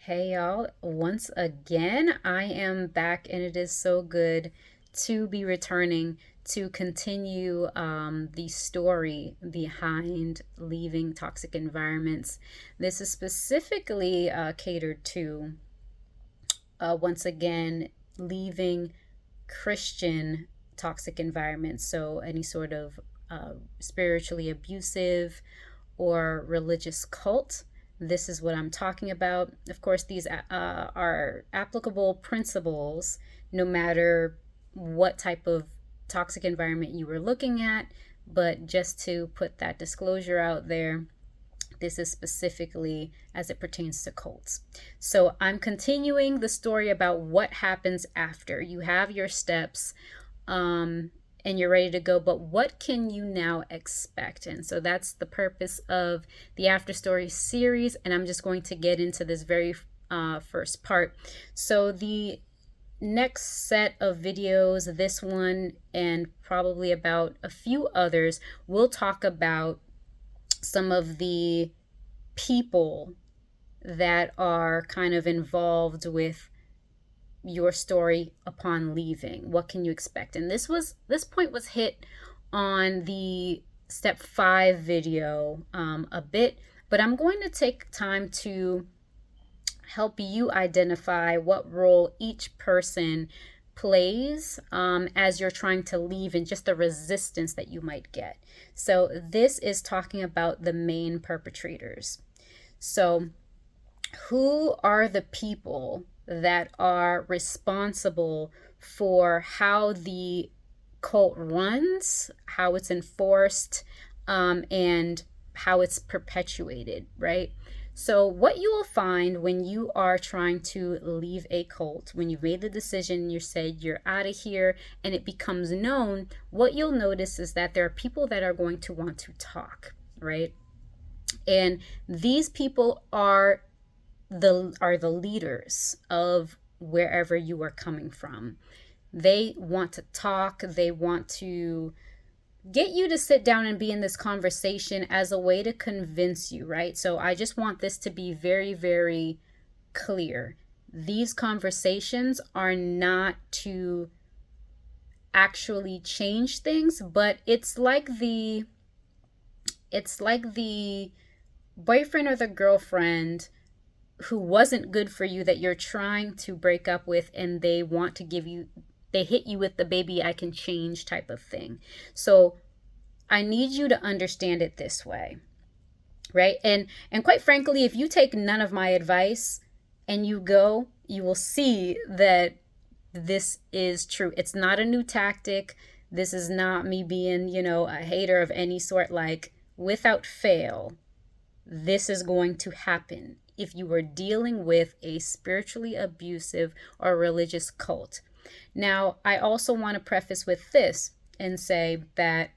Hey y'all, once again, I am back and it is so good to be returning to continue the story behind leaving toxic environments. This is specifically catered to, once again, leaving Christian toxic environments. So, any sort of spiritually abusive or religious cult. This is what I'm talking about. Of course, these are applicable principles no matter what type of toxic environment you were looking at. But just to put that disclosure out there, this is specifically as it pertains to cults. So I'm continuing the story about what happens after. You have your steps. And you're ready to go, but what can you now expect? And so that's the purpose of the After Story series, and I'm just going to get into this very first part. So the next set of videos, this one and probably about a few others, we'll talk about some of the people that are kind of involved with your story upon leaving. What can you expect? And this point was hit on the step 5 video a bit, but I'm going to take time to help you identify what role each person plays as you're trying to leave, and just the resistance that you might get. So this is talking about the main perpetrators. So who are the people that are responsible for how the cult runs, how it's enforced, and how it's perpetuated, right? So, what you will find when you are trying to leave a cult, when you've made the decision, you said you're out of here, and it becomes known, what you'll notice is that there are people that are going to want to talk, right? And these people are the leaders of wherever you are coming from. They want to talk, they want to get you to sit down and be in this conversation as a way to convince you, right? So I just want this to be very, very clear. These conversations are not to actually change things, but it's like the boyfriend or the girlfriend who wasn't good for you that you're trying to break up with, and they hit you with the baby I can change type of thing. So I need you to understand it this way, right? And quite frankly, if you take none of my advice and you go, you will see that this is true. It's not a new tactic. This is not me being, a hater of any sort. Like, without fail, this is going to happen if you are dealing with a spiritually abusive or religious cult. Now, I also want to preface with this and say that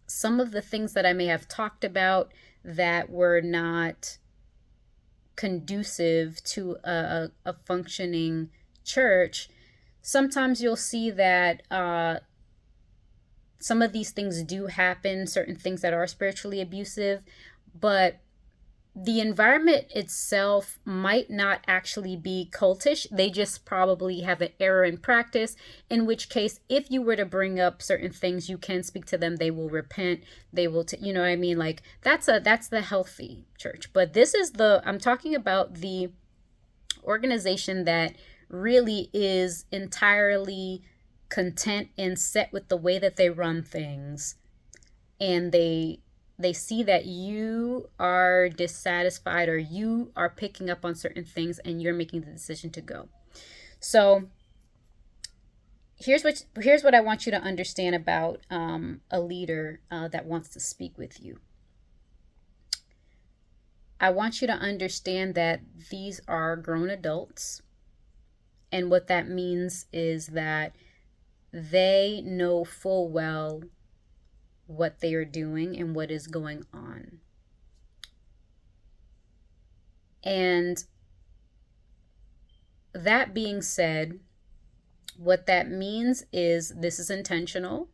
some of the things that I may have talked about that were not conducive to a functioning church, sometimes you'll see that some of these things do happen, certain things that are spiritually abusive, but the environment itself might not actually be cultish. They just probably have an error in practice, in which case, if you were to bring up certain things, you can speak to them. They will repent. They will, you know what I mean? Like, that's the healthy church. But I'm talking about the organization that really is entirely content and set with the way that they run things, and they see that you are dissatisfied or you are picking up on certain things and you're making the decision to go. So here's what I want you to understand about a leader that wants to speak with you. I want you to understand that these are grown adults, and what that means is that they know full well what they are doing and what is going on. And that being said, what that means is this is intentional.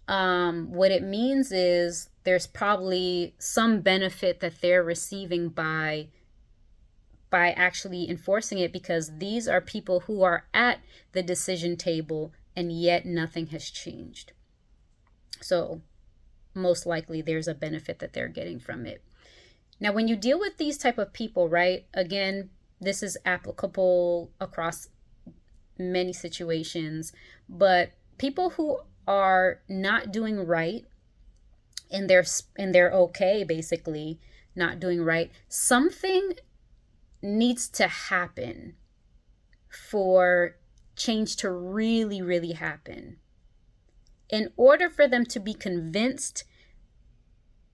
What it means is there's probably some benefit that they're receiving by by actually enforcing it, because these are people who are at the decision table and yet nothing has changed. So most likely there's a benefit that they're getting from it. Now, when you deal with these type of people, right, again, this is applicable across many situations, but people who are not doing right and they're okay, basically not doing right, something needs to happen for change to really, really happen. In order for them to be convinced,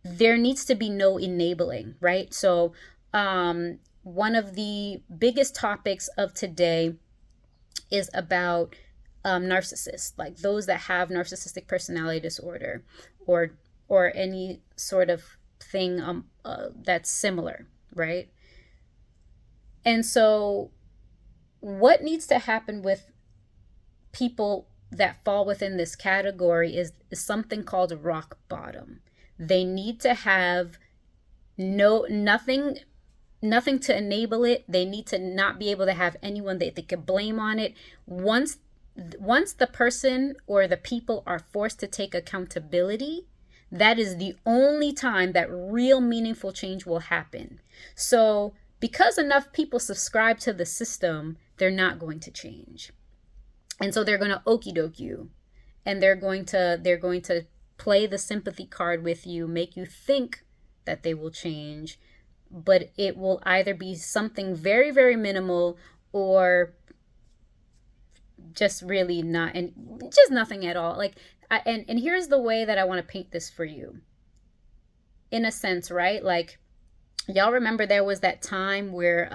there needs to be no enabling, right? So one of the biggest topics of today is about narcissists, like those that have narcissistic personality disorder, or any sort of thing that's similar, right? And so what needs to happen with people that fall within this category is something called rock bottom. They need to have nothing to enable it. They need to not be able to have anyone that they could blame on it. Once the person or the people are forced to take accountability, that is the only time that real meaningful change will happen. So because enough people subscribe to the system, they're not going to change. And so they're going to okie doke you, and they're going to play the sympathy card with you, make you think that they will change, but it will either be something very, very minimal, or just really not, and just nothing at all. Like, and here's the way that I want to paint this for you. In a sense, right? Like, y'all remember there was that time where,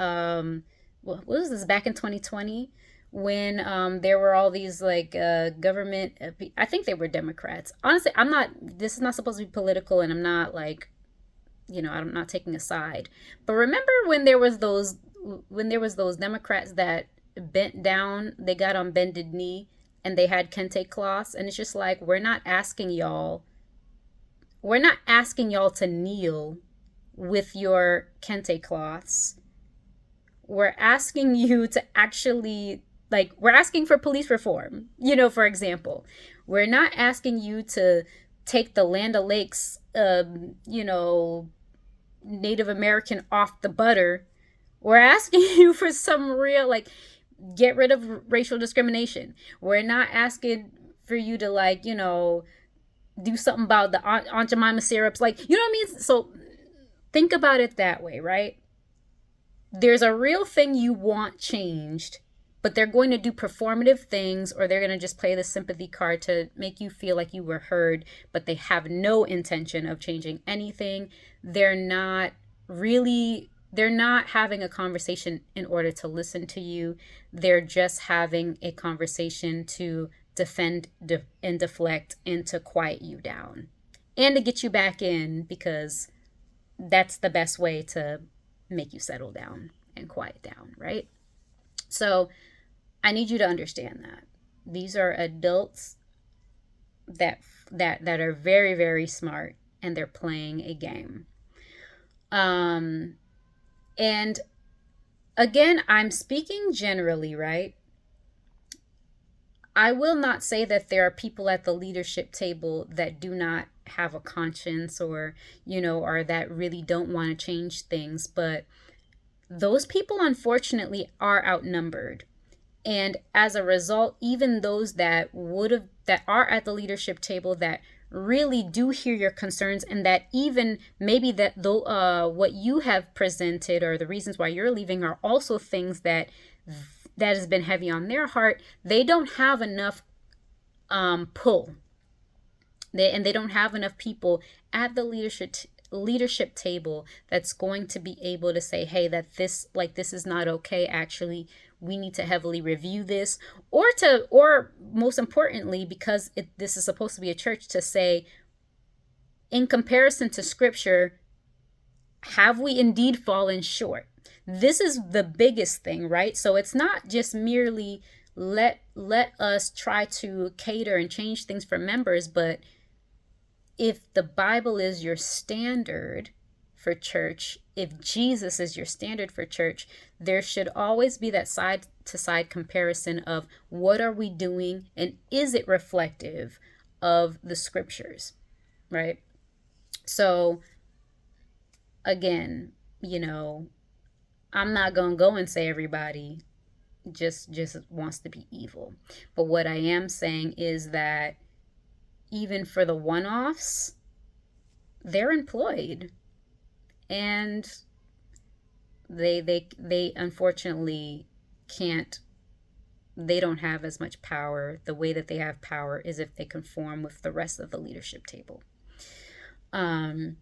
what was this, back in 2020? When there were all these like government, I think they were Democrats. Honestly, this is not supposed to be political, and I'm not like, I'm not taking a side. But remember when there was those Democrats that bent down, they got on bended knee, and they had kente cloths, and it's just like, we're not asking y'all to kneel with your kente cloths. We're asking you to actually, like, we're asking for police reform, for example. We're not asking you to take the Land O'Lakes, Native American off the butter. We're asking you for some real, like, get rid of racial discrimination. We're not asking for you to, like, do something about the Aunt Jemima syrups. Like, you know what I mean? So think about it that way, right? There's a real thing you want changed, but they're going to do performative things, or they're going to just play the sympathy card to make you feel like you were heard, but they have no intention of changing anything. They're not having a conversation in order to listen to you. They're just having a conversation to defend and deflect, and to quiet you down, and to get you back in, because that's the best way to make you settle down and quiet down, right? So I need you to understand that these are adults that are very, very smart, and they're playing a game. And again, I'm speaking generally, right? I will not say that there are people at the leadership table that do not have a conscience, or that really don't want to change things, but those people, unfortunately, are outnumbered. And as a result, even those that are at the leadership table, that really do hear your concerns, and that even maybe that what you have presented, or the reasons why you're leaving, are also things that has been heavy on their heart, they don't have enough pull. They don't have enough people at the leadership table that's going to be able to say, hey, that this is not okay. Actually, we need to heavily review this, or most importantly, because this is supposed to be a church, to say, in comparison to scripture, have we indeed fallen short? This is the biggest thing, right? So it's not just merely let us try to cater and change things for members, but if the Bible is your standard for church, if Jesus is your standard for church, there should always be that side to side comparison of what are we doing and is it reflective of the scriptures, right? So again, I'm not going to go and say everybody just wants to be evil. But what I am saying is that even for the one-offs, they're employed, and they unfortunately can't, they don't have as much power. The way that they have power is if they conform with the rest of the leadership table. And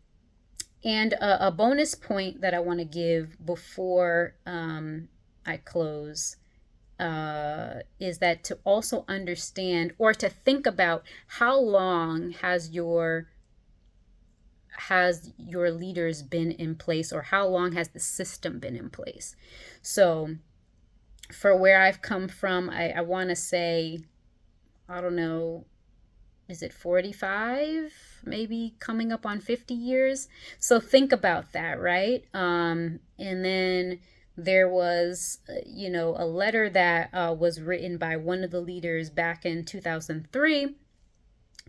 a bonus point that I want to give before I close is that to also understand or to think about how long has your leaders been in place, or how long has the system been in place. So for where I've come from, I want to say, I don't know, is it 45, maybe coming up on 50 years? So think about that, right? And then there was, a letter that was written by one of the leaders back in 2003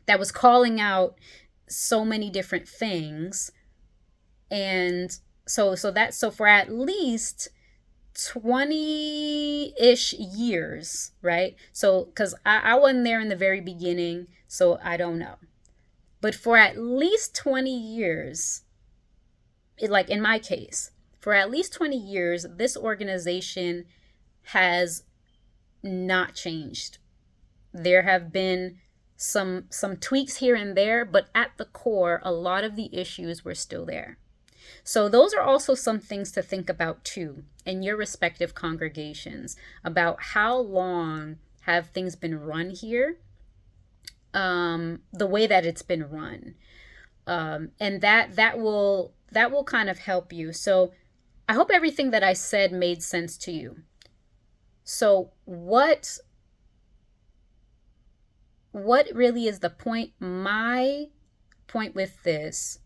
that was calling out so many different things. And so for at least 20-ish years, right? So because I wasn't there in the very beginning, so I don't know. But for at least 20 years, like in my case, for at least 20 years, this organization has not changed. There have been some tweaks here and there, but at the core, a lot of the issues were still there. So those are also some things to think about too in your respective congregations, about how long have things been run here, the way that it's been run, and that will kind of help you. So I hope everything that I said made sense to you. So what really is the point? My point with this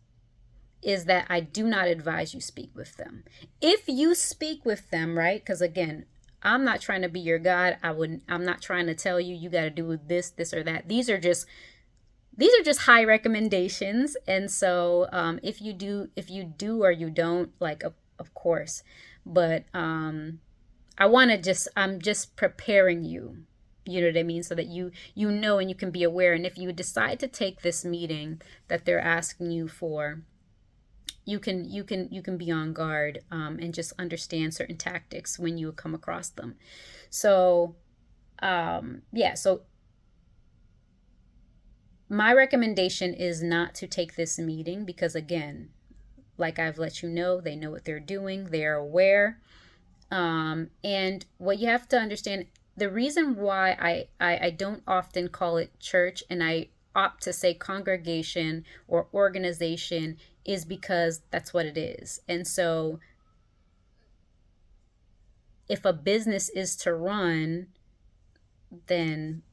is that I do not advise you speak with them. If you speak with them, right? Because again, I'm not trying to be your God. I'm not trying to tell you got to do this or that. These are just high recommendations. And so if you do or you don't, like, of course. But I'm just preparing you. You know what I mean? So that you know and you can be aware. And if you decide to take this meeting that they're asking you for, you can be on guard and just understand certain tactics when you come across them. So so my recommendation is not to take this meeting because, again, like I've let you know, they know what they're doing, they're aware. And what you have to understand, the reason why I don't often call it church and I opt to say congregation or organization is because that's what it is. And so if a business is to run, then,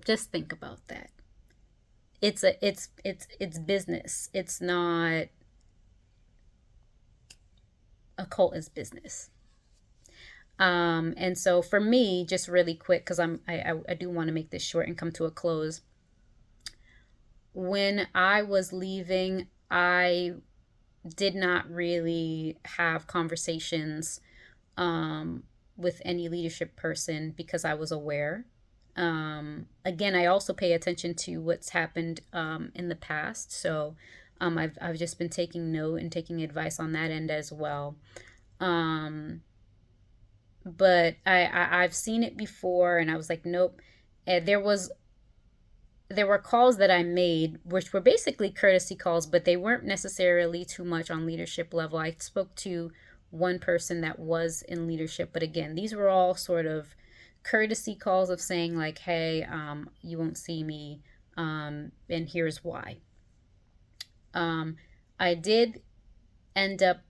just think about that. It's business. It's not a cult is business. And so for me, just really quick, because I do want to make this short and come to a close. When I was leaving, I did not really have conversations with any leadership person because I was aware. Again, I also pay attention to what's happened in the past. So I've just been taking note and taking advice on that end as well. But I've seen it before and I was like, nope. There were calls that I made, which were basically courtesy calls, but they weren't necessarily too much on leadership level. I spoke to one person that was in leadership, but again, these were all sort of courtesy calls of saying like, hey, you won't see me, and here's why. I did end up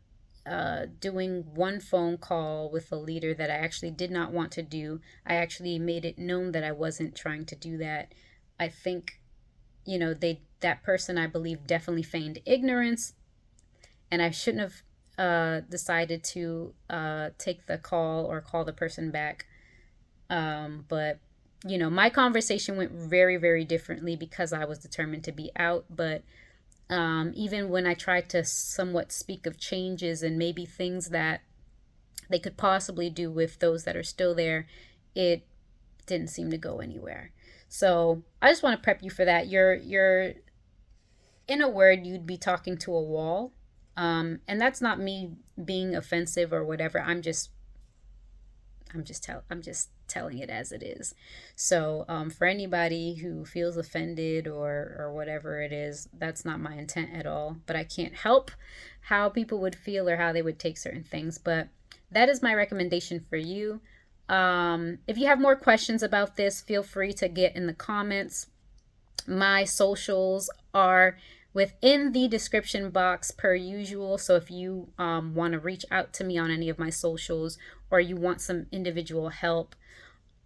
doing one phone call with a leader that I actually did not want to do. I actually made it known that I wasn't trying to do that. I think, that person, I believe, definitely feigned ignorance. and I shouldn't have decided to take the call or call the person back. But my conversation went very, very differently because I was determined to be out. But even when I tried to somewhat speak of changes and maybe things that they could possibly do with those that are still there, it didn't seem to go anywhere. So I just want to prep you for that. You're in a word, you'd be talking to a wall. And that's not me being offensive or whatever. I'm just telling it as it is. So for anybody who feels offended or whatever it is, that's not my intent at all. But I can't help how people would feel or how they would take certain things. But that is my recommendation for you. If you have more questions about this, feel free to get in the comments. My socials are within the description box per usual. So if you want to reach out to me on any of my socials, or you want some individual help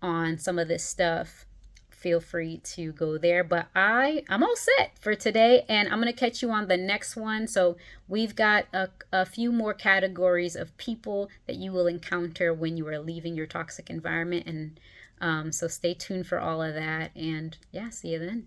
on some of this stuff, feel free to go there. But I'm all set for today, and I'm going to catch you on the next one. So we've got a few more categories of people that you will encounter when you are leaving your toxic environment. And so stay tuned for all of that. And yeah, see you then.